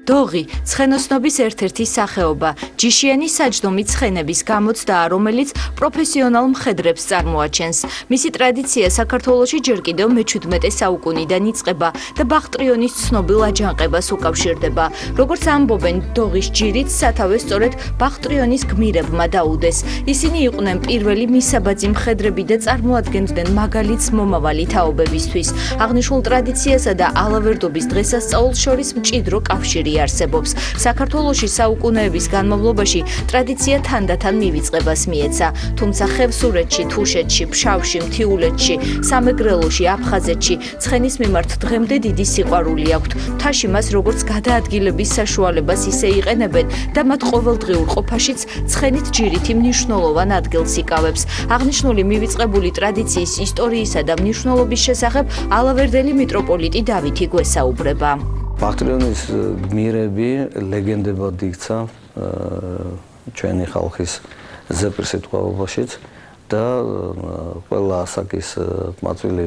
დოღი ცხენოსნობის ერთ-ერთი სახეობა, ჯიშიანი საჯდომი ცხენების გამოცდაა, რომელიც პროფესიონალ მხედრებს წარმოაჩენს. მისი ტრადიცია საქართველოში ჯერ კიდევ მე-17 საუკუნიდან იწყება და ბახტრიონის ცნობილ აჯანყებას უკავშირდება. როგორც ამბობენ, დოღის ჯირით სათავეს სწორედ ბახტრიონის გმირებმა დაუდეს. ისინი იყვნენ პირველი მისაბაძი მხედრები და წარმოადგენდნენ მაგალითს მომავალი თაობებისთვის. აღნიშნულ ტრადიციასა და ალავერდობის დღესასწაულს შორის მჭიდრო კავშირი არსებობს. საქართველოში საუკუნეების განმავლობაში ტრადიცია თანდათან მივიწყებას მიეცა, თუმცა ხევსურეთში, თუშეთში, ფშავში, მთიულეთში, სამეგრელოში, აფხაზეთში ცხენის მიმართ დღემდე დიდი სიყვარული აქვთ. მთაში მას როგორც გადაადგილების საშუალებას ისე იყენებენ და მათ ყოველდღიურ ყოფაშიც ცხენით ჯირითი მნიშვნელოვან ადგილს იკავებს. აღნიშნული მივიწყებული ტრადიციის ისტორიისა და მნიშვნელობის შესახებ ალავერდელი მიტროპოლიტი დავითი გვესაუბრება. ბახტრიონის გმირები ლეგენდებად იქცა ჩვენი ხალხის ზეპირსიტყვაობაშიც და ყველა ასაკის მაწვილი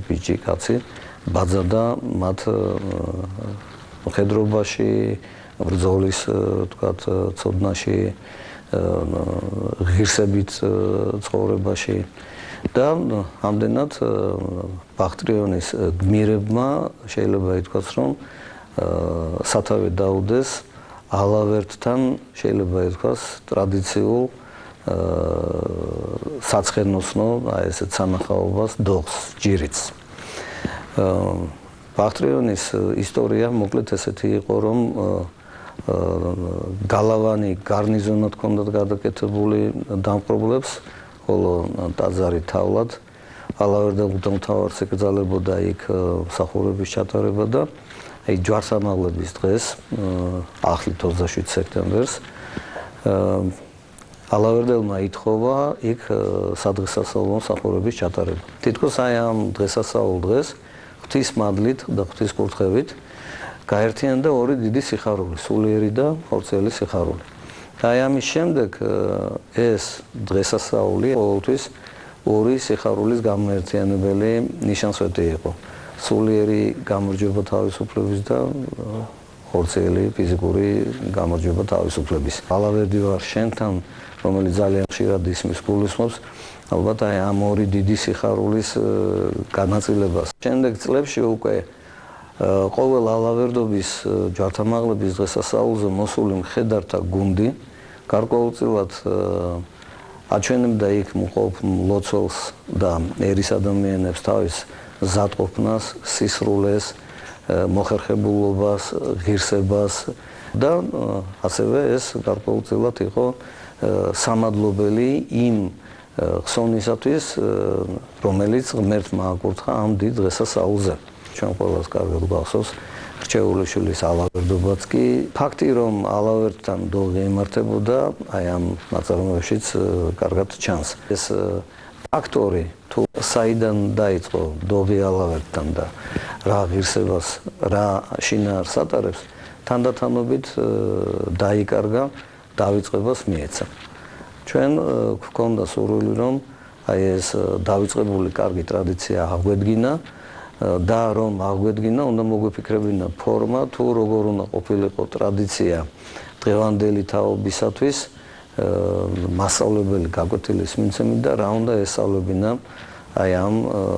ბიჭი, კაცი ბაძადა მათ მხედრობაში, ბრძოლის თქვათ ცოდნაში, ღირსებით ცხოვრებაში და ამდენად ბახტრიონის გმირებმა შეიძლება ითქვას, რომ სათავე დაუდეს ალავერდთან შეიძლება ითქვას ტრადიციულ საცხენოსნო ესეთ სანახაობას დოღს, ჯირითს. ბახტრიონის ისტორია მოკლედ ესეთი იყო, რომ გალავანი გარნიზონად ჰქონდათ გადაკეთებული დამპყრობლებს, ხოლო ტაძარი თავლად ალავერდებულთა მთავარს ეკრძალებოდა იქ მსახურების ჩატარება და აი ჯვარსამაღლების დღეს, ახლით 27 სექტემბერს, ალავერდებულმა ითხოვა იქ სადღესასწაულო მსახურების ჩატარება. თითქოს აი ამ დღესასწაულ დღეს ღვთის მადლით და ღვთის კურთხევით გაერთიანდა ორი დიდი სიხარული, სულიერი და ხორცელი სიხარული. და აი ამის შემდეგ ეს დღესასწაული ყოველთვის ორი სიხარულის გამოერთიანებელი ნიშანსვეტი იყო. სულიერი გამარჯვება თავისუფლების და ხორცელი ფიზიკური გამარჯვება თავისუფლების. ალავერდი ვარ შენთან, რომელიც ძალიან ხშირად ისმის გულისხმობს, ალბათ აი ამ ორი დიდი სიხარულის განაწილებას. შემდეგ წლებში უკვე ყოველ ალავერდობის ჯვართამაღლების დღესასწაულზე მოსული მხედართა გუნდი გარკვეულწილად აჩვენებდა იქ მყოფ ლოცველს და ერის ადამიანებს თავის ზადყოფნას, სისრულეს, მოხერხებულობას, ღირსებას და ასევე ეს გარკვეულწილად იყო სამადლობელი იმ ხსოვნისათვის, რომელიც ღმერთმა აკურთხა ამ დიდ დღესასწაულზე. ჩვენ ყველას კარგად გვახსოვს რჩეულიშვილის ალავერდობაც კი. ფაქტი, რომ ალავერდთან დოღი ემართებოდა, აი ამ ნაწარმოებშიც კარგად ჩანს. ეს ფაქტორი თუ საიდან დაიწყო დოღი ალავერდთან და რა ღირსებას, რა შინაარს ატარებს, თანდათანობით დაიკარგა, დავიწყებას მიეცა. ჩვენ გვქონდა სურვილი, რომ აი ეს დავიწყებული კარგი ტრადიცია აღვედგინა და რომ აღვედგინა, უნდა მოგვიფიქრებინა ფორმა, თუ როგორ უნდა ყოფილიყო ტრადიცია დღევანდელი თაობისათვის, მასწავლებელი გაკვეთილის მიმცემი და რა უნდა ესწავლებინა აი ამ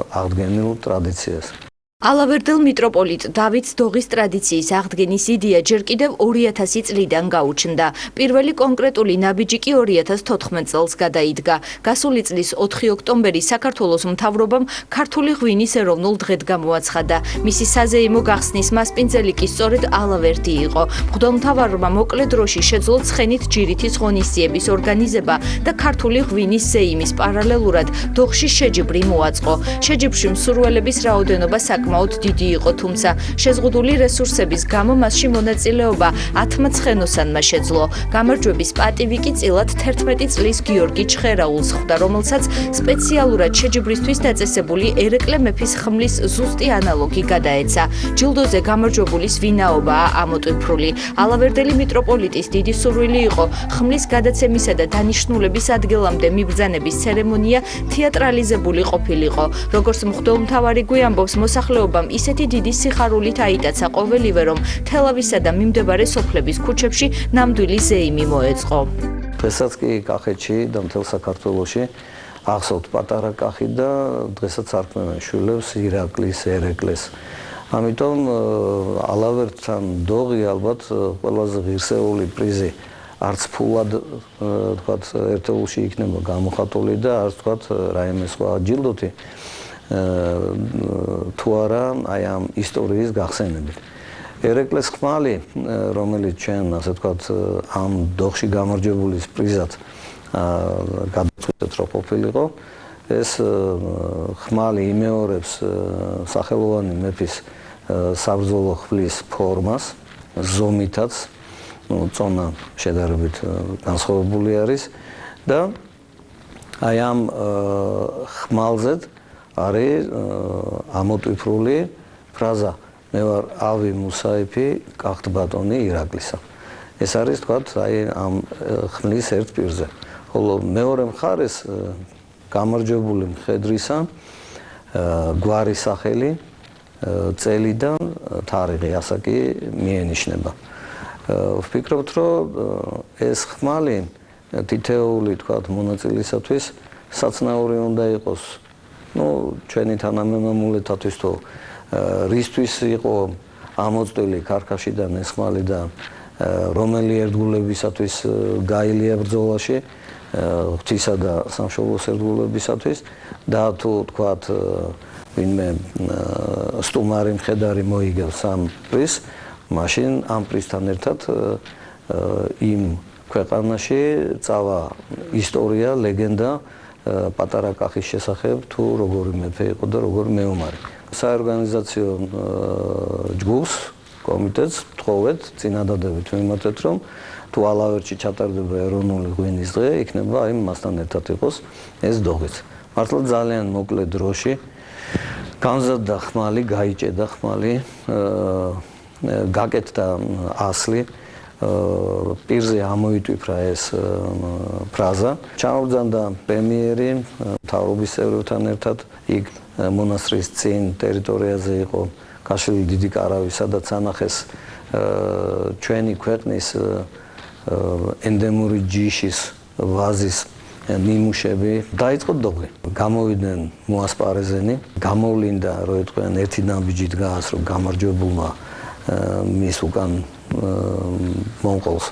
აღდგენილ ტრადიციას. ალავერდელ მიტროპოლიტ დავით დოღის ტრადიციის აღდგენის იდეა ჯერ კიდევ 2000 წლიდან გაუჩნდა. პირველი კონკრეტული ნაბიჯი კი 2014 წელს გადაიდგა. გასული წლის 4 ოქტომბერი საქართველოს მთავრობამ ქართული ღვინის ეროვნულ დღედ გამოაცხადა. მისი საზეიმო გახსნის მასპინძელი კი სწორედ ალავერდი იყო. მღვდელმთავარმა მოკლე დროში შეძლო ცხენით ჯირითის ღონისძიების ორგანიზება და ქართული ღვინის ზეიმის პარალელურად დოღში შეჯიბრი მოაწყო. შეჯიბრში მსურველების რაოდენობა საკმაოდ დიდი იყო, თუმცა შეზღუდული რესურსების გამო მასში მონაწილეობა 10 ცხენოსანმა შეძლო. გამარჯვების პატივი კი წილად 11 წლის გიორგი ჩხერაულს ხვდა, რომელსაც სპეციალურად შეჯიბრისთვის დაწესებული ერეკლე მეფის ხმლის ზუსტი ანალოგი გადაეცა. ჯილდოზე გამარჯვებულის ვინაობაა ამოტვიფრული. ალავერდელი მიტროპოლიტის დიდი სურვილი იყო ხმლის გადაცემისა და დანიშნულების ადგილამდე მიბრძანების ცერემონია თეატრალიზებული ყოფილიყო. როგორც მღვდელმთავარი გვიამბობს, მოსახლეობის მოსახლეობამ ისეთი დიდი სიხარულით აიტაცა ყოველივე, რომ თელავისა და მიმდებარე სოფლების ქუჩებში ნამდვილი ზეიმი მოეწყო. დღესაც კი კახეთში და მთელ საქართველოში ახსოვთ პატარა კახი და დღესაც არქმევენ შვილებს ირაკლის, ერეკლეს. ამიტომ ალავერთან დოღი ალბათ ყველაზე ღირსეული პრიზი არც ფულად თქვათ ერთეულში იქნება გამოხატული და არც თქვათ რაიმე სხვა ჯილდოთი თუ არა აი ამ ისტორიის გახსენებით. ერეკლეს ხმალი, რომელიც ჩვენ ასე ვთქვათ ამ დოღში გამარჯვებულის პრიზად გადაწყვეტეთ რომ ყოფილიყო, ეს ხმალი იმეორებს სახელოვანი მეფის საბრძოლო ხმლის ფორმას, ზომითაც, წონა შედარებით განსხვავებული არის და აი ამ ხმალზე არის ამოტვიფრული ფრაზა მე ვარ ავი მუსაიფი, კახთ ბატონი ირაკლისა. ეს არის თქვათ აი ამ ხმლის ერთ პირზე. ხოლო მეორე მხარეს გამარჯვებული მხედრისა გვარის სახელი, წელი და თარიღი ასაკი მიენიშნება. ვფიქრობთ, რომ ეს ხმალი თითეული თქვათ მონაწილისათვის საცნაური უნდა იყოს. ჩვენი თანამემამულეთათვის თუ რისთვის იყო ამოწველი ქარქაშიდან ეს ხმალი და რომელი ერთგულებისათვის გაილია ბრძოლაში, ღვთისა და სამშობლოს ერთგულებისათვის და თუ თქვათ ვინმე სტუმარი მხედარი მოიგებს ამ პრიზს, მაშინ ამ პრიზთან ერთად იმ ქვეყანაში წავა ისტორია, ლეგენდა პატარა კახის შესახებ, თუ როგორი მეფე იყო და როგორი მეომარი. საორგანიზაციო ჯგუფს, კომიტეტს ვთხოვეთ, წინადადებით ვიმართეთ, რომ თუ ალავერტში ჩატარდება ეროვნული ღვინის დღე, იქნება აი მასთან ერთად იყოს ეს დოღიც. მართლა ძალიან მოკლე დროში გამზადდა ხმალი, გაიჭედა ხმალი, გაკეთდა ასლი, პირზე ამოიტვიფრა ეს ფრაზა. ჩამოვძანდა პრემიერი მთავრობის წევრებთან ერთად, იქ მონასტრის წინ ტერიტორიაზე იყო გაშლილი დიდი კარავი, სადაც ანახეს ჩვენი ქვეყნის ენდემური ჯიშის ვაზის ნიმუშები. დაიწყო დოღი. გამოვიდნენ მოასპარეზენი, გამოვლინდა რო ეთქვენ ერთი ნაბიჯი დგას, რომ გამარჯვებულმა მის უკან მომყოლს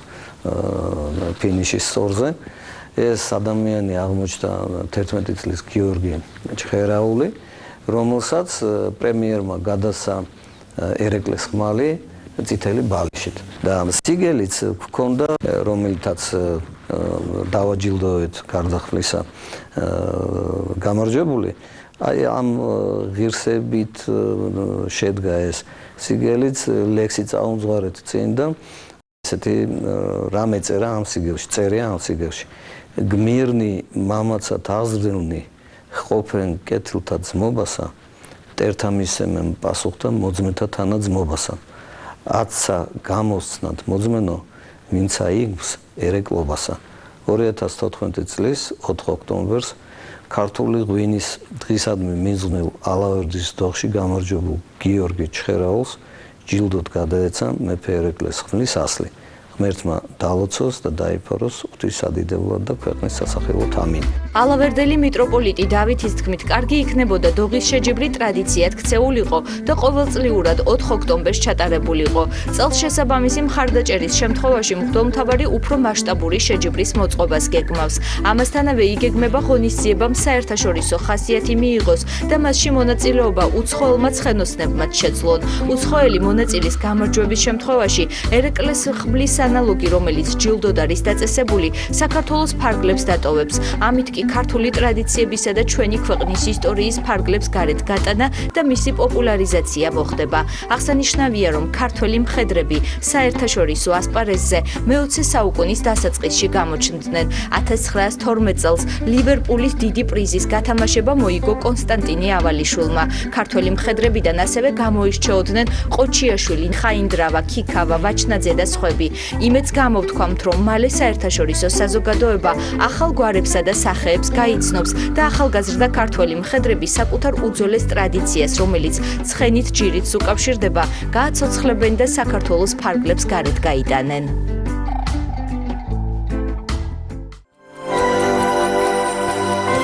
ფინიშის სწორზე. ეს ადამიანი აღმოჩნდა 11 წლის გიორგი ჩხერაული, რომელსაც პრემიერმა გადასცა ერეკლეს ხმალი წითელი ბალიშით. და სიგელიც ჰქონდა, რომელთაც დავაჯილდოვეთ გარდახვლისა გამარჯვებული. აი ამ ღირსებით შედგა ეს სიგელიც, ლექსი წაუმძღვარეთ წინ და ესეთი რამე წერა ამ სიგელში, წერია ამ სიგელში. გმირნი მამაცა თაზრდილნი ყოფენ კეთილთა ძმობასა, მტერთა მისემენ პასუხთა მოძმეთა თანა ძმობასა. ათსა გამოსცნად მოძმენო, ვინცა იგმს ერეკლობასა. 2014 წლის 4 ოქტომბერს ქართული ღვინის დღისადმი მიძღვნილ ალავერდის დოღში გამარჯვებულ გიორგი ჩხერაულს ჯილდოდ გადაეცა მეფე ერეკლეს ხმლის ასლი. ღმერთმა დალოცოს და დაიფაროს ღვთისადიდებლად და ქვეყნის სასახელოდ ამინ. ალავერდელი მიტროპოლიტი დავითის თქმით, კარგი იქნებოდა დოღის შეჯიბრი ტრადიციად ქცეულიყო და ყოველწლიურად 4 ოქტომბერს ჩატარებულიყო. წელს შესაბამისი მხარდაჭერის შემთხვევაში მღვდელმთავარი უფრო მასშტაბური შეჯიბრის მოწყობას გეგმავს. ამასთანავე იგეგმება ღონისძიებამ საერთაშორისო ხასიათი მიიღოს და მასში მონაწილეობა უცხოელმა ცხენოსნებმაც შეძლონ. უცხოელი მონაწილის გამარჯვების შემთხვევაში ერეკლეს ხმლის ანალოგი, რომელიც ჯილდოდ არის დაწესებული, საქართველოს ფარგლებს დატოვებს. ამით კი ქართული ტრადიციებისა და ჩვენი ქვეყნის ისტორიის ფარგლებს გარეთ გატანა და მისი პოპულარიზაცია მოხდება. აღსანიშნავია, რომ ქართველი მხედრები საერთაშორისო ასპარეზზე მე-20 საუკუნის დასაწყისში გამოჩნდნენ. 1912 წელს ლივერპულის დიდი პრიზის გათამაშება მოიგო კონსტანტინე ავალიშვილმა. ქართველი მხედრებიდან ასევე გამოირჩეოდნენ ყოჩიაშვილი, ხაინდრავა, ქიქავა, ვაჩნაძე და სხვები. იმედს გამოვთქვამთ, რომ მალე საერთაშორისო საზოგადოება ახალ გვარებსა და სახეებს გაიცნობს და ახალგაზრდა ქართველი მხედრები საკუთარ უძველეს ტრადიციას, რომელიც ცხენით ჯირით უკავშირდება, გააცოცხლებენ და საქართველოს ფარგლებს გარეთ გაიტანენ.